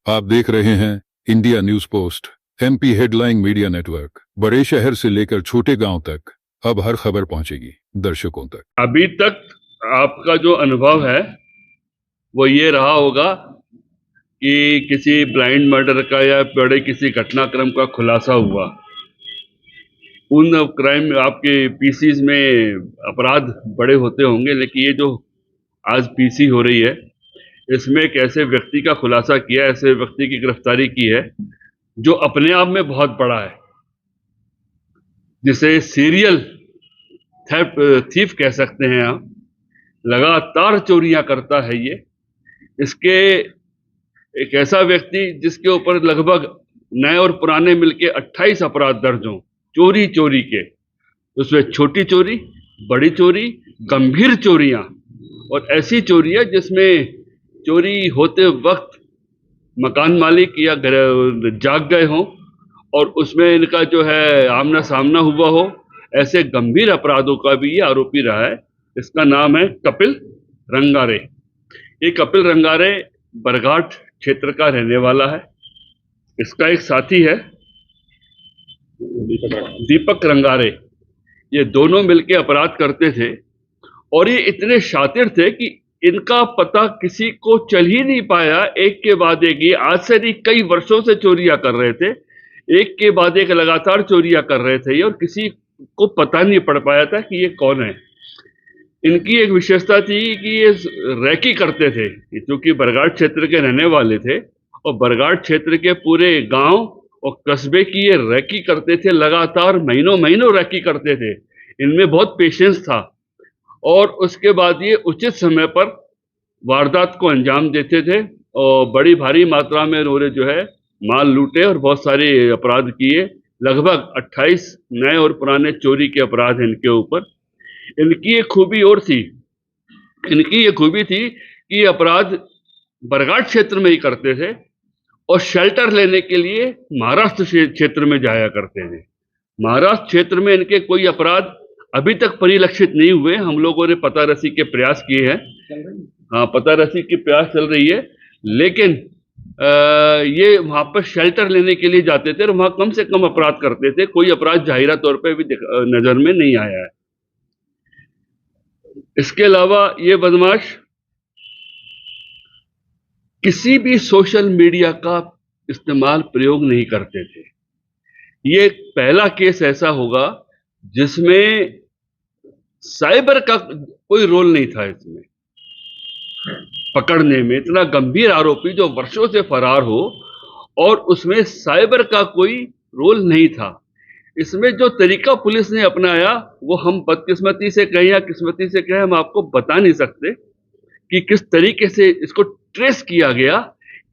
आप देख रहे हैं India news post MP headline media network. बड़े शहर से लेकर छोटे गांव तक अब हर खबर पहुंचेगी दर्शकों तक। अभी तक आपका जो अनुभव है वो ये रहा होगा कि किसी ब्लाइंड मर्डर का या बड़े किसी घटनाक्रम का खुलासा हुआ, उन क्राइम आपके पीसीज में अपराध बड़े होते होंगे, लेकिन ये जो आज पीसी हो रही है इसमें एक ऐसे व्यक्ति का खुलासा किया, ऐसे व्यक्ति की गिरफ्तारी की है जो अपने आप में बहुत बड़ा है, जिसे सीरियल थीफ कह सकते हैं आप। लगातार चोरियां करता है ये। इसके एक ऐसा व्यक्ति जिसके ऊपर लगभग नए और पुराने मिलके 28 अपराध दर्ज हों चोरी के, उसमें छोटी चोरी, बड़ी चोरी, गंभीर चोरियां और ऐसी चोरियां जिसमें चोरी होते वक्त मकान मालिक या जाग गए हों और उसमें इनका जो है आमना सामना हुआ हो, ऐसे गंभीर अपराधों का भी ये आरोपी रहा है। इसका नाम है कपिल रंगारे। ये कपिल रंगारे बरघाट क्षेत्र का रहने वाला है। इसका एक साथी है दीपक रंगारे। ये दोनों मिलके अपराध करते थे और ये इतने शातिर थे कि इनका पता किसी को चल ही नहीं पाया। एक के बाद एक, ये आज से नहीं कई वर्षों से चोरियां कर रहे थे, एक के बाद एक लगातार चोरियां कर रहे थे और किसी को पता नहीं पड़ पाया था कि ये कौन है। इनकी एक विशेषता थी कि ये रैकी करते थे, क्योंकि बरघाट क्षेत्र के रहने वाले थे और बरघाट क्षेत्र के पूरे गांव और कस्बे की ये रैकी करते थे। लगातार महीनों रैकी करते थे। इनमें बहुत पेशेंस था और उसके बाद ये उचित समय पर वारदात को अंजाम देते थे और बड़ी भारी मात्रा में उन्होंने जो है माल लूटे और बहुत सारे अपराध किए। लगभग 28 नए और पुराने चोरी के अपराध इनके ऊपर। इनकी एक खूबी और थी, इनकी ये खूबी थी कि अपराध बरघाट क्षेत्र में ही करते थे और शेल्टर लेने के लिए महाराष्ट्र क्षेत्र में जाया करते थे। महाराष्ट्र क्षेत्र में इनके कोई अपराध अभी तक परिलक्षित नहीं हुए। हम लोगों ने पतारसी के प्रयास किए हैं, हाँ पतारसी की प्रयास चल रही है, लेकिन ये वहां पर शेल्टर लेने के लिए जाते थे और वहां कम से कम अपराध करते थे। कोई अपराध जाहिरा तौर पे भी नजर में नहीं आया है। इसके अलावा ये बदमाश किसी भी सोशल मीडिया का इस्तेमाल प्रयोग नहीं करते थे। ये पहला केस ऐसा होगा जिसमें साइबर का कोई रोल नहीं था इसमें पकड़ने में। इतना गंभीर आरोपी जो वर्षों से फरार हो और उसमें साइबर का कोई रोल नहीं था। इसमें जो तरीका पुलिस ने अपनाया वो हम बदकिस्मती से कहें या किस्मती से कहें, हम आपको बता नहीं सकते कि किस तरीके से इसको ट्रेस किया गया,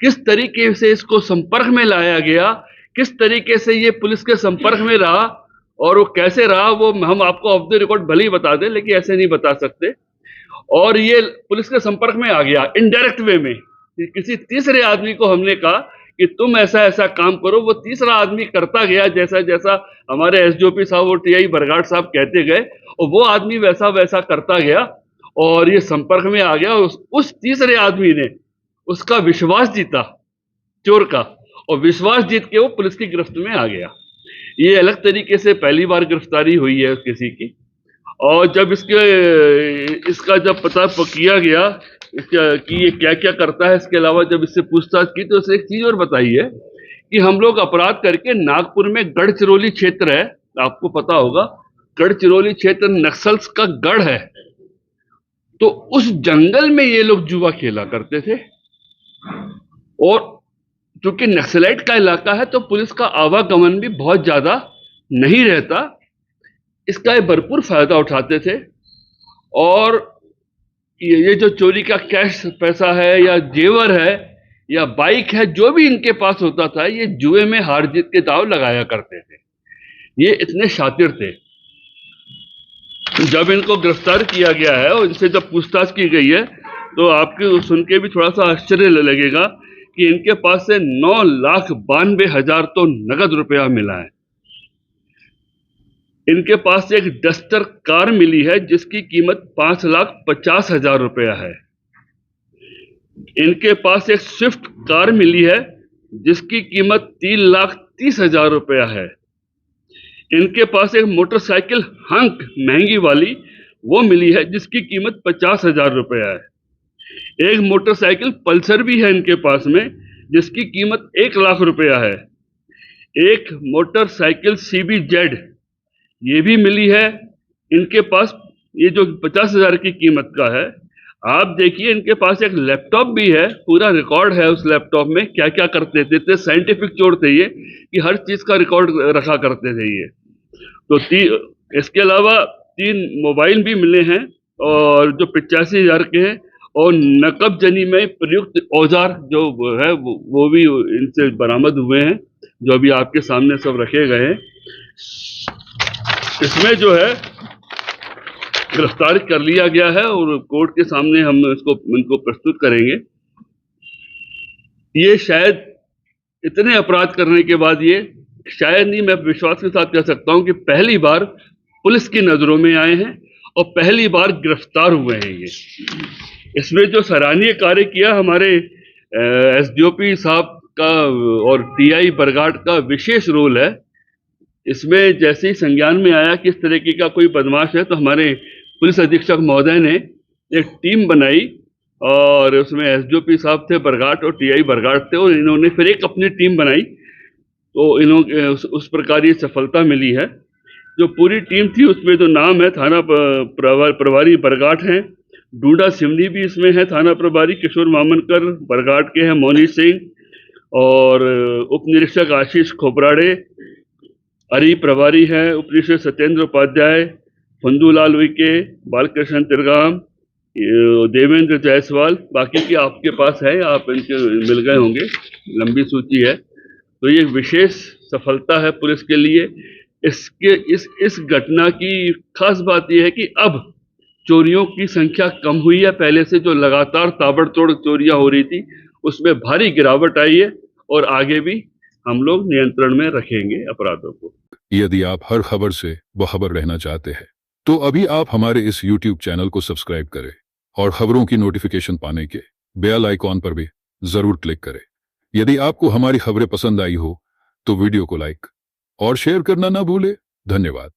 किस तरीके से इसको संपर्क में लाया गया, किस तरीके से ये पुलिस के संपर्क में रहा और वो कैसे रहा, वो हम आपको ऑफ द रिकॉर्ड भले ही बता दें, लेकिन ऐसे नहीं बता सकते। और ये पुलिस के संपर्क में आ गया इनडायरेक्ट वे में। किसी तीसरे आदमी को हमने कहा कि तुम ऐसा ऐसा काम करो, वो तीसरा आदमी करता गया जैसा जैसा हमारे एसडीओपी साहब और टीआई बरघाट साहब कहते गए, और वो आदमी वैसा वैसा करता गया और ये संपर्क में आ गया। उस तीसरे आदमी ने उसका विश्वास जीता, चोर का, और विश्वास जीत के वो पुलिस की गिरफ्त में आ गया। ये अलग तरीके से पहली बार गिरफ्तारी हुई है किसी की। और जब इसका जब पता किया गया कि ये क्या क्या करता है, इसके अलावा जब इससे पूछताछ की तो इसे एक चीज और बताई है कि हम लोग अपराध करके नागपुर में गढ़चिरौली क्षेत्र है, आपको पता होगा, गढ़चिरौली क्षेत्र नक्सल्स का गढ़ है, तो उस जंगल में ये लोग जुआ खेला करते थे। और चूंकि नक्सलाइट का इलाका है तो पुलिस का आवागमन भी बहुत ज्यादा नहीं रहता, इसका ये भरपूर फायदा उठाते थे। और ये जो चोरी का कैश पैसा है या जेवर है या बाइक है, जो भी इनके पास होता था, ये जुए में हार जीत के दांव लगाया करते थे। ये इतने शातिर थे। जब इनको गिरफ्तार किया गया है और इनसे जब पूछताछ की गई है तो आपको सुन के भी थोड़ा सा आश्चर्य लगेगा कि इनके पास से 9,92,000 तो नगद रुपया मिला है। इनके पास एक डस्टर कार मिली है जिसकी कीमत 5,50,000 रुपया है। इनके पास एक स्विफ्ट कार मिली है जिसकी कीमत 3,30,000 रुपया है। इनके पास एक मोटरसाइकिल हंक महंगी वाली वो मिली है जिसकी कीमत 50,000 रुपया है। एक मोटरसाइकिल पल्सर भी है इनके पास में जिसकी कीमत 1,00,000 रुपया है। एक मोटरसाइकिल CBZ ये भी मिली है इनके पास, ये जो 50,000 की कीमत का है। आप देखिए इनके पास एक लैपटॉप भी है, पूरा रिकॉर्ड है उस लैपटॉप में क्या क्या करते थे। इतने साइंटिफिक चोर थे ये कि हर चीज का रिकॉर्ड रखा करते थे ये। तो इसके अलावा 3 मोबाइल भी मिले हैं और जो 85,000 के हैं, और नकब जनी में प्रयुक्त औजार जो है वो भी इनसे बरामद हुए हैं, जो अभी आपके सामने सब रखे गए हैं। इसमें जो है गिरफ्तार कर लिया गया है और कोर्ट के सामने हम इनको प्रस्तुत करेंगे। ये शायद इतने अपराध करने के बाद ये शायद नहीं, मैं विश्वास के साथ कह सकता हूं कि पहली बार पुलिस की नजरों में आए हैं और पहली बार गिरफ्तार हुए हैं ये। इसमें जो सराहनीय कार्य किया हमारे SDOP साहब का और TI बरगाट का विशेष रोल है। इसमें जैसे ही संज्ञान में आया कि इस तरीके का कोई बदमाश है, तो हमारे पुलिस अधीक्षक महोदय ने एक टीम बनाई और उसमें SDOP साहब थे बरगाट और TI बरगाट थे, और इन्होंने फिर एक अपनी टीम बनाई। तो इन्होंने उस प्रकार ये सफलता मिली है। जो पूरी टीम थी उसमें जो नाम है थाना प्रभारी बरगाट हैं, डूडा सिमनी भी इसमें है थाना प्रभारी, किशोर मामनकर बरगाट के हैं, मोनी सिंह और उप निरीक्षक आशीष खोपराड़े, अरी प्रभारी है, उप निरीक्षक सत्येंद्र उपाध्याय, फंदूलाल उइके, बालकृष्ण तिरगाम, देवेंद्र जायसवाल। बाकी की आपके पास है, आप इनके मिल गए होंगे, लंबी सूची है। तो ये विशेष सफलता है पुलिस के लिए। इस घटना की खास बात यह है कि अब चोरियों की संख्या कम हुई है। पहले से जो लगातार ताबड़तोड़ चोरियां हो रही थी उसमें भारी गिरावट आई है, और आगे भी हम लोग नियंत्रण में रखेंगे अपराधों को। यदि आप हर खबर से बाखबर रहना चाहते हैं तो अभी आप हमारे इस YouTube चैनल को सब्सक्राइब करें और खबरों की नोटिफिकेशन पाने के बेल आइकॉन पर भी जरूर क्लिक करें। यदि आपको हमारी खबरें पसंद आई हो तो वीडियो को लाइक और शेयर करना ना भूलें। धन्यवाद।